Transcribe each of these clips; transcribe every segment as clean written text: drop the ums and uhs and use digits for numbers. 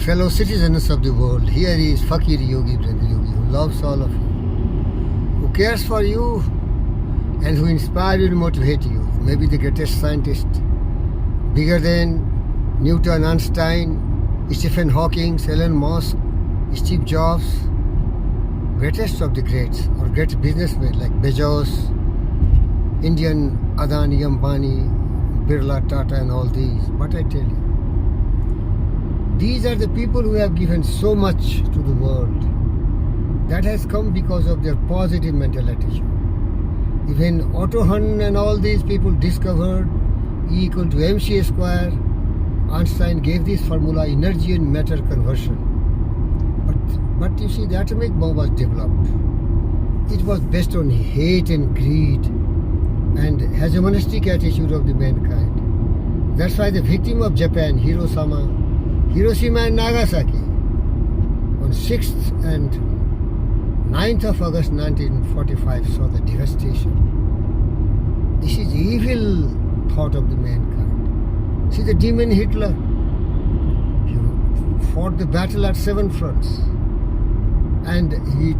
fellow citizens of the world, here is Fakir Yogi Brother Yogi, who loves all of you, who cares for you, and who inspires you and motivate you. Maybe the greatest scientist, bigger than Newton, Einstein, Stephen Hawking, Elon Musk, Steve Jobs, greatest of the greats, or great businessmen like Bezos, Indian Adani, Ambani, Birla, Tata, and all these. But I tell you, these are the people who have given so much to the world. That has come because of their positive mental attitude. Even Otto Hahn and all these people discovered E equal to mc square. Einstein gave this formula, energy and matter conversion. But you see, the atomic bomb was developed. It was based on hate and greed and hegemonistic attitude of the mankind. That's why the victim of Japan, Hiroshima and Nagasaki, on 6th and 9th of August 1945 saw the devastation. This is evil thought of the mankind. See the demon Hitler. He fought the battle at 7 fronts and he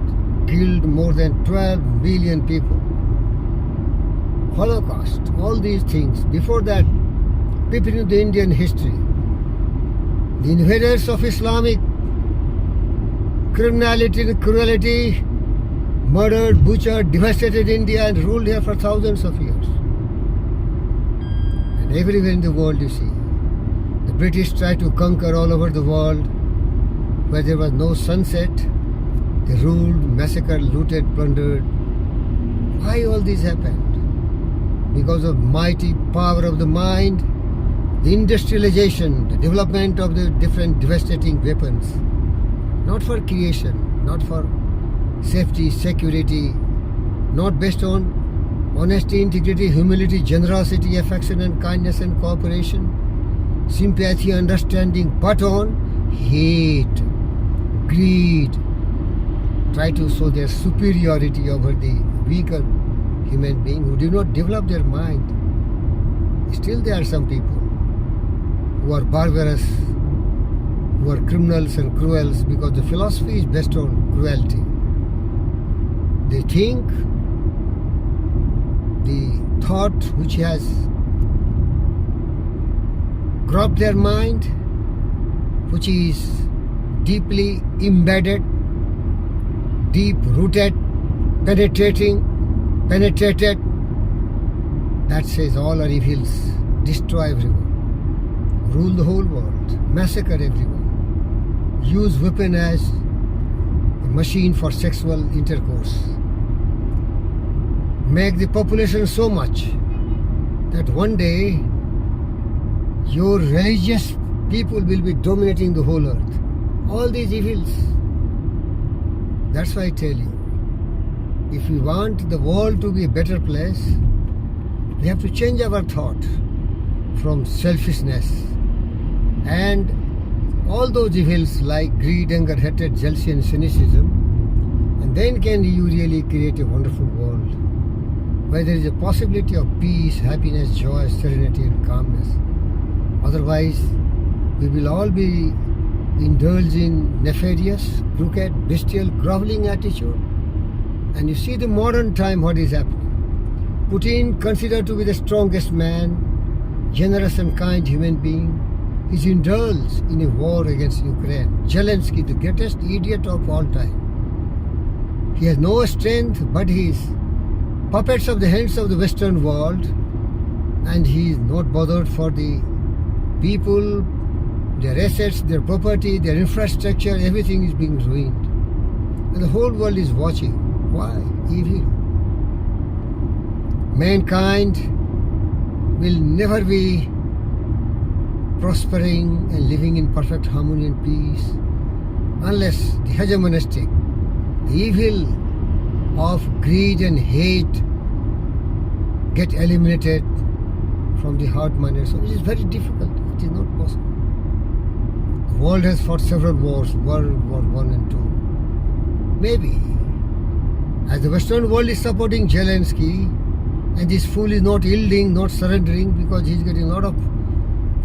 killed more than 12 million people. Holocaust, all these things. Before that, people in the Indian history, the invaders of Islamic criminality and cruelty murdered, butchered, devastated India and ruled here for thousands of years. And everywhere in the world you see, the British tried to conquer all over the world. Where there was no sunset, they ruled, massacred, looted, plundered. Why all this happened? Because of mighty power of the mind, the industrialization, the development of the different devastating weapons, not for creation, not for safety, security, not based on honesty, integrity, humility, generosity, affection and kindness and cooperation, sympathy, understanding, but on hate, greed, try to show their superiority over the weaker human being who do not develop their mind. Still there are some people who are barbarous, who are criminals and cruels because the philosophy is based on cruelty. They think the thought which has grabbed their mind, which is deeply embedded, deep-rooted, penetrated, that says all are evils, destroy everyone, rule the whole world, massacre everyone, use weapon as a machine for sexual intercourse, make the population so much that one day your religious people will be dominating the whole earth. All these evils. That's why I tell you, if we want the world to be a better place, we have to change our thought from selfishness and all those evils like greed, anger, hatred, jealousy and cynicism, and then can you really create a wonderful world where there is a possibility of peace, happiness, joy, serenity and calmness. Otherwise, we will all be indulged in nefarious, crooked, bestial, groveling attitude. And you see the modern time what is happening. Putin, considered to be the strongest man, generous and kind human being, is indulged in a war against Ukraine. Zelensky, the greatest idiot of all time. He has no strength, but he is puppets of the hands of the Western world, and he is not bothered for the people, their assets, their property, their infrastructure, everything is being ruined. And the whole world is watching. Why? Evil. Mankind will never be prospering and living in perfect harmony and peace unless the hegemonistic, the evil of greed and hate get eliminated from the heart, mind and soul, which is very difficult. It is not possible. The world has fought several wars, World War I and II. Maybe, as the Western world is supporting Zelensky, and this fool is not yielding, not surrendering, because he is getting a lot of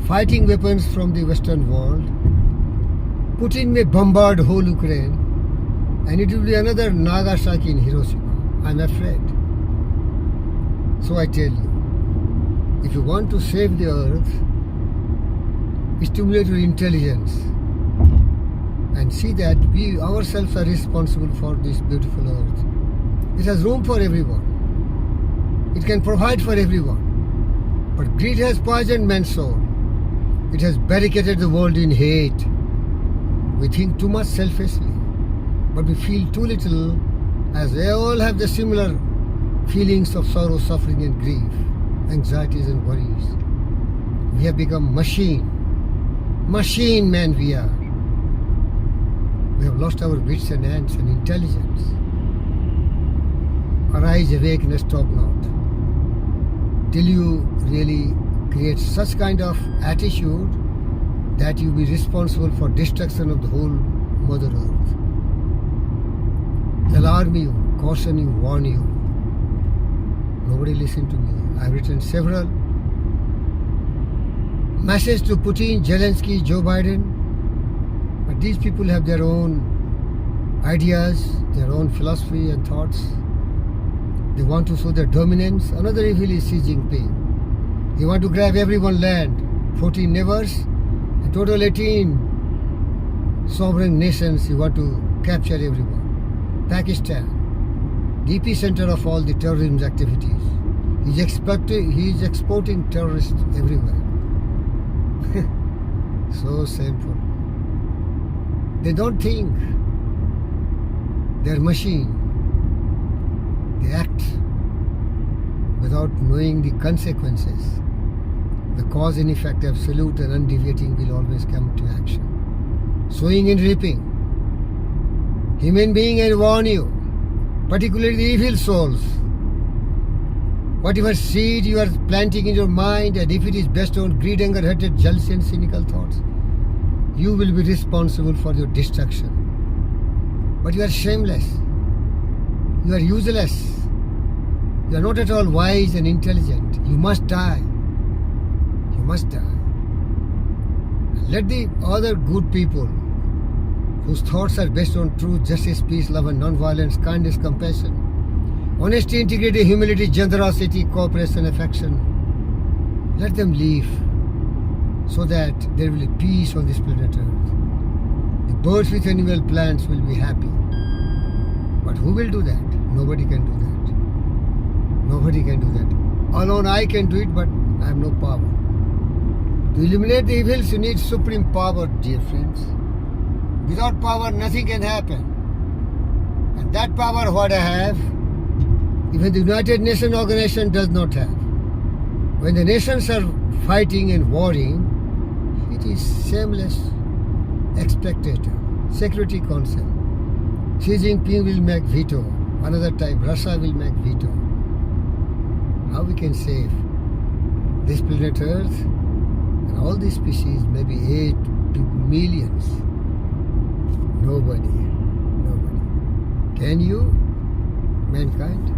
fighting weapons from the Western world, Putin may bombard whole Ukraine and it will be another Nagasaki in Hiroshima. I'm afraid. So I tell you, if you want to save the earth, stimulate your intelligence and see that we ourselves are responsible for this beautiful earth. It has room for everyone. It can provide for everyone. But greed has poisoned man's soul. It has barricaded the world in hate. We think too much selfishly, but we feel too little, as they all have the similar feelings of sorrow, suffering and grief, anxieties and worries. We have become machine man we are. We have lost our wits and hands and intelligence. Arise, awake and stop not. Till you really create such kind of attitude that you be responsible for destruction of the whole Mother Earth. Alarm you, caution you, warn you. Nobody listen to me. I've written several messages to Putin, Zelensky, Joe Biden. But these people have their own ideas, their own philosophy and thoughts. They want to show their dominance. Another evil is Xi Jinping. He want to grab everyone land. 14 neighbors, a total 18 sovereign nations. He want to capture everyone. Pakistan, the epicenter of all the terrorism activities. He is exporting terrorists everywhere. So shameful. They don't think. They're machine. They act without knowing the consequences. The cause and effect, absolute and undeviating, will always come to action. Sowing and reaping. Human being, I warn you, particularly the evil souls. Whatever seed you are planting in your mind, and if it is based on greed, anger, hatred, jealousy and cynical thoughts, you will be responsible for your destruction. But you are shameless. You are useless. You are not at all wise and intelligent. You must die. You must die. Let the other good people whose thoughts are based on truth, justice, peace, love and non-violence, kindness, compassion, honesty, integrity, humility, generosity, cooperation, affection, let them live so that there will be peace on this planet Earth. The birds with animal plants will be happy. But who will do that? Nobody can do that. Nobody can do that. Alone I can do it, but I have no power. To eliminate the evils, you need supreme power, dear friends. Without power, nothing can happen. And that power, what I have, even the United Nations organization does not have. When the nations are fighting and warring, it is shameless spectator. Security Council. Xi Jinping will make veto. Another time, Russia will make veto. How we can save this planet Earth and all these species, maybe 8 to millions? Nobody. Can you, mankind?